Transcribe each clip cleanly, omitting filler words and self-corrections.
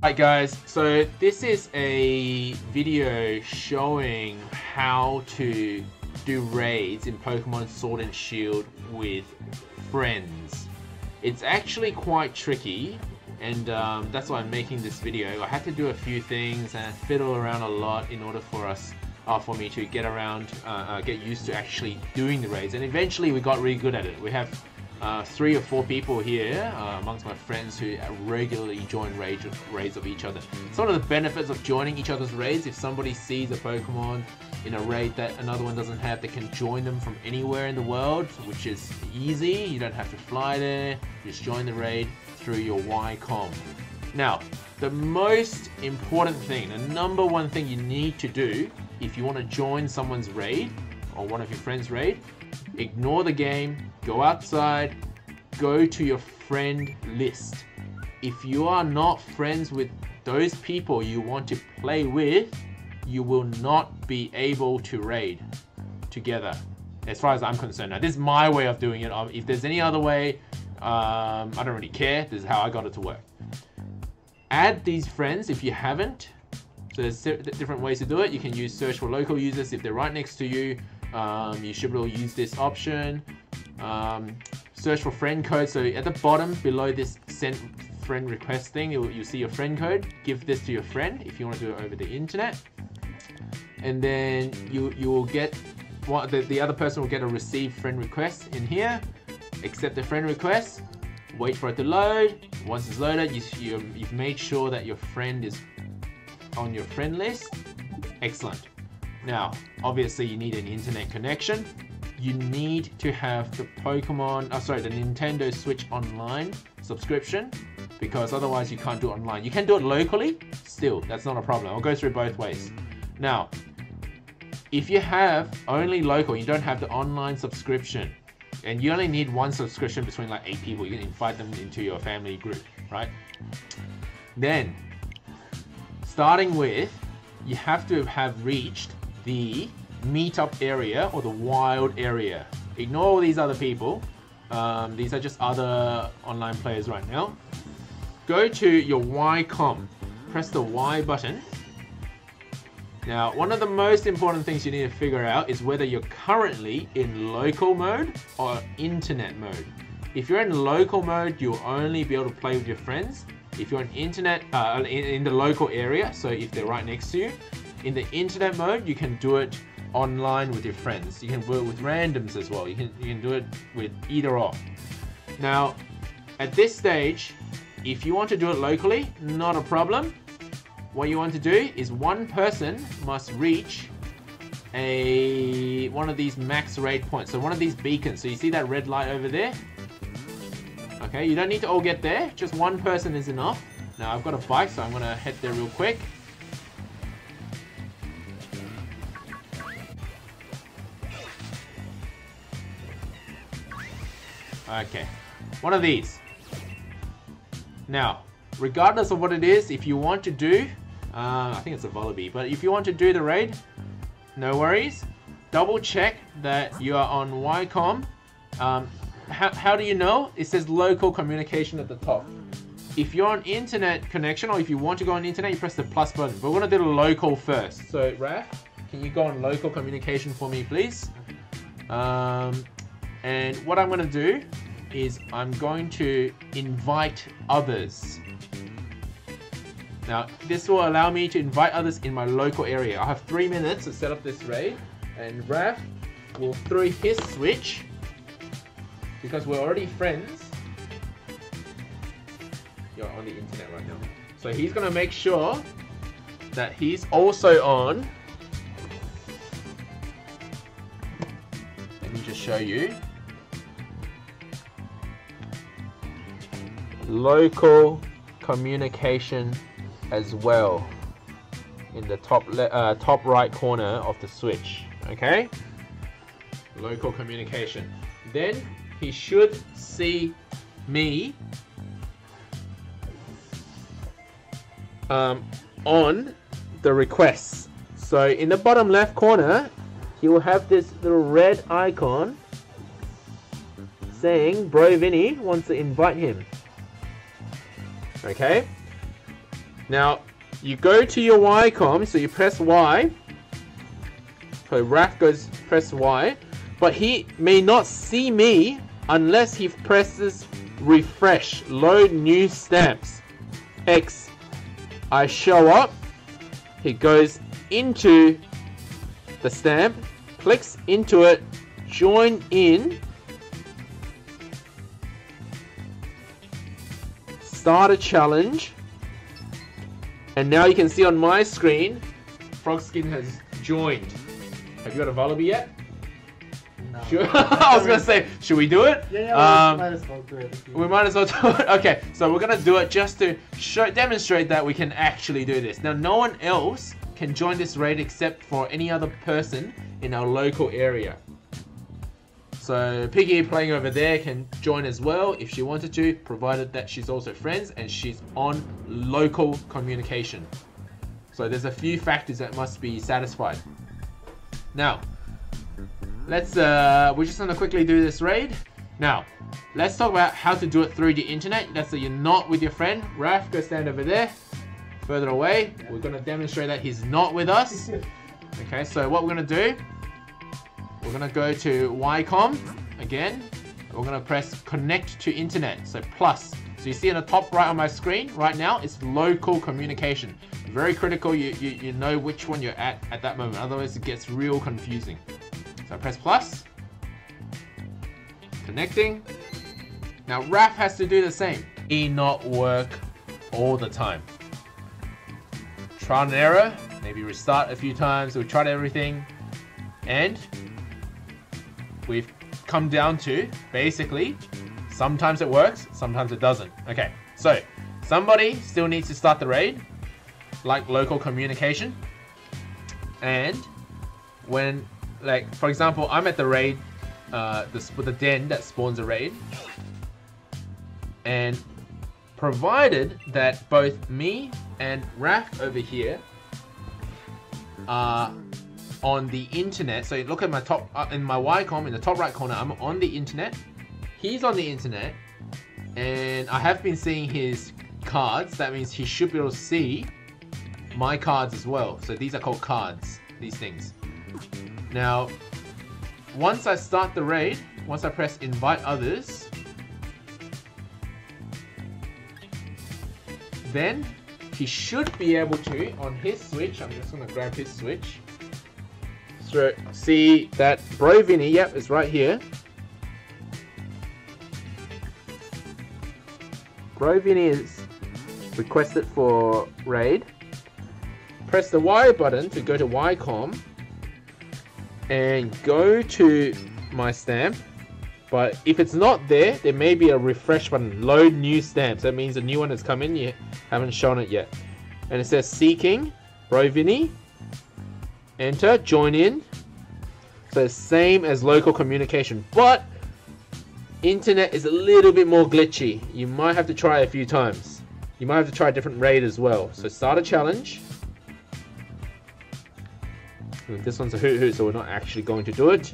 Alright guys, so this is a video showing how to do raids in Pokemon Sword and Shield with friends. It's actually quite tricky, and that's why I'm making this video. I had to do a few things and fiddle around a lot in order for me to get around, get used to actually doing the raids, and eventually we got really good at it. We have 3 or 4 people here amongst my friends who regularly join raids of each other. It's one of the benefits of joining each other's raids. If somebody sees a Pokemon in a raid that another one doesn't have, they can join them from anywhere in the world, which is easy. You don't have to fly there. You just join the raid through your Y-Comm. Now, the most important thing, the number one thing you need to do if you want to join someone's raid or one of your friends' raid, ignore the game, go outside, go to your friend list. If you are not friends with those people you want to play with, you will not be able to raid together, as far as I'm concerned. Now, this is my way of doing it. If there's any other way, I don't really care. This is how I got it to work. Add these friends if you haven't. So there's different ways to do it. You can use search for local users if they're right next to you. You should be able to use this option. Search for friend code. So at the bottom below this send friend request thing, you'll see your friend code. Give this to your friend if you want to do it over the internet. And then you will get the other person will get a receive friend request in here. Accept the friend request. Wait for it to load. Once it's loaded, you've made sure that your friend is on your friend list. Excellent. Now, obviously you need an internet connection. You need to have the the Nintendo Switch Online subscription, because otherwise you can't do it online. You can do it locally, still, that's not a problem. I'll go through both ways. Now, if you have only local, you don't have the online subscription, and you only need one subscription between like 8 people, you can invite them into your family group, right? Then, starting with, you have to have reached the meetup area or the wild area. Ignore all these other people. These are just other online players right now. Go to your Y-Comm. Press the Y button. Now, one of the most important things you need to figure out is whether you're currently in local mode or internet mode. If you're in local mode, you'll only be able to play with your friends. If you're in internet, in the local area, so if they're right next to you, in the internet mode, you can do it online with your friends. You can do it with randoms as well. You can do it with either or. Now, at this stage, if you want to do it locally, not a problem. What you want to do is one person must reach one of these max raid points. So one of these beacons. So you see that red light over there? Okay, you don't need to all get there. Just one person is enough. Now I've got a bike, so I'm gonna head there real quick. Okay, one of these. Now, regardless of what it is, if you want to do, I think it's a Volibee, but if you want to do the raid, no worries. Double check that you are on Y-Comm. How do you know? It says local communication at the top. If you're on internet connection, or if you want to go on internet, you press the plus button. But we're gonna do the local first. So Raph, can you go on local communication for me, please? And what I'm gonna do is I'm going to invite others. Now, this will allow me to invite others in my local area. I have 3 minutes to set up this raid, and Raph will throw his Switch, because we're already friends. You're on the internet right now. So he's gonna make sure that he's also on. Let me just show you. Local communication as well, in the top right corner of the Switch. Okay, local communication. Then he should see me on the requests. So in the bottom left corner, he will have this little red icon saying Bro Vinny wants to invite him. Okay, Now, you go to your Y-Comm, so you press Y. So Raph goes press Y, but he may not see me unless he presses refresh, load new stamps. X. I show up, he goes into the stamp, clicks into it, join in, start a challenge, and now you can see on my screen, Frogskin has joined. Have you got a Volleybee yet? No. I was gonna say, should we do it? Yeah, we might as well do it. We might as well do it. Okay, so we're gonna do it just to demonstrate that we can actually do this. Now, no one else can join this raid except for any other person in our local area. So Piggy playing over there can join as well if she wanted to, provided that she's also friends and she's on local communication. So there's a few factors that must be satisfied. Now, we're just gonna quickly do this raid. Now, let's talk about how to do it through the internet. Let's say you're not with your friend. Raph, go stand over there, further away. We're gonna demonstrate that he's not with us. Okay, so what we're gonna do, we're gonna go to Y-Comm again. We're gonna press connect to internet, so plus. So you see in the top right on my screen right now, it's local communication. Very critical, you know which one you're at that moment, otherwise it gets real confusing. So I press plus, connecting. Now Raph has to do the same. Not work all the time. Trial and error, maybe restart a few times, we've tried everything, and we've come down to, basically, sometimes it works, sometimes it doesn't. Okay, so somebody still needs to start the raid, like local communication, and when, like, for example, I'm at the raid, with the den that spawns a raid, and provided that both me and Raph over here are on the internet, so look at my top, in my Y-Comm, in the top right corner, I'm on the internet, he's on the internet, and I have been seeing his cards. That means he should be able to see my cards as well. So these are called cards, these things. Now, once I start the raid, once I press invite others, then he should be able to, on his switch, I'm just gonna grab his switch, so see that Bro Vinny, yep, is right here. Bro Vinny is requested for raid. Press the Y button to go to Y-Comm and go to my stamp. But if it's not there, there may be a refresh button, load new stamps. That means a new one has come in, you haven't shown it yet. And it says seeking, Bro Vinny, enter, join in. So same as local communication, but internet is a little bit more glitchy. You might have to try a few times. You might have to try a different raid as well. So start a challenge. This one's a hoot, so we're not actually going to do it.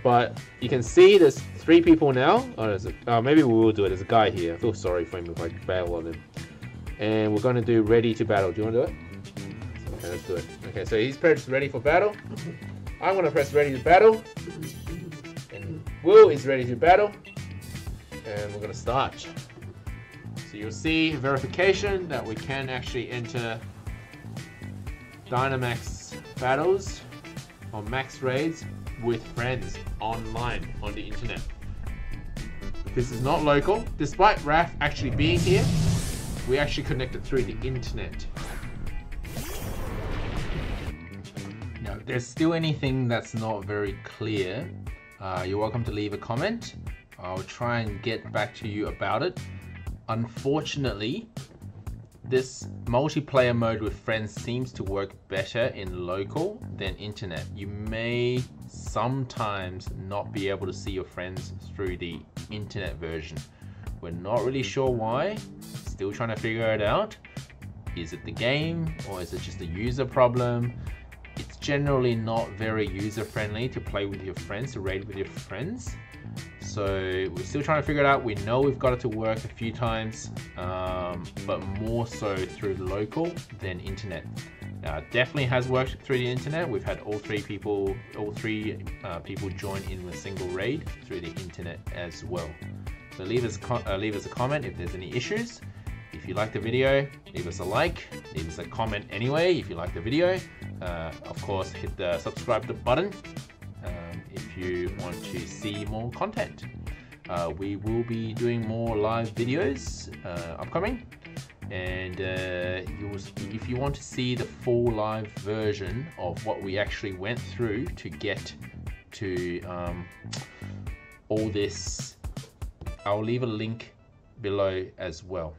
But you can see there's 3 people now. Oh, maybe we will do it. There's a guy here. I feel sorry for him if I bail on him. And we're going to do ready to battle. Do you want to do it? Okay, let's do it. Okay, so he's pressed ready for battle. I'm going to press ready to battle. And Will is ready to battle. And we're going to start. So you'll see verification that we can actually enter Dynamax battles or max raids with friends online on the internet. This is not local. Despite Raph actually being here, we actually connected through the internet. Now, if there's still anything that's not very clear, you're welcome to leave a comment. I'll try and get back to you about it. Unfortunately, this multiplayer mode with friends seems to work better in local than internet. You may sometimes not be able to see your friends through the internet version. We're not really sure why, still trying to figure it out. Is it the game or is it just a user problem? It's generally not very user friendly to play with your friends, to raid with your friends. So we're still trying to figure it out. We know we've got it to work a few times, but more so through local than internet. Definitely has worked through the internet. We've had all three people join in a single raid through the internet as well. So leave us a comment if there's any issues. If you like the video, leave us a like, leave us a comment anyway if you like the video. Of course, hit the subscribe button if you want to see more content. We will be doing more live videos upcoming, and if you want to see the full live version of what we actually went through to get to all this, I'll leave a link below as well.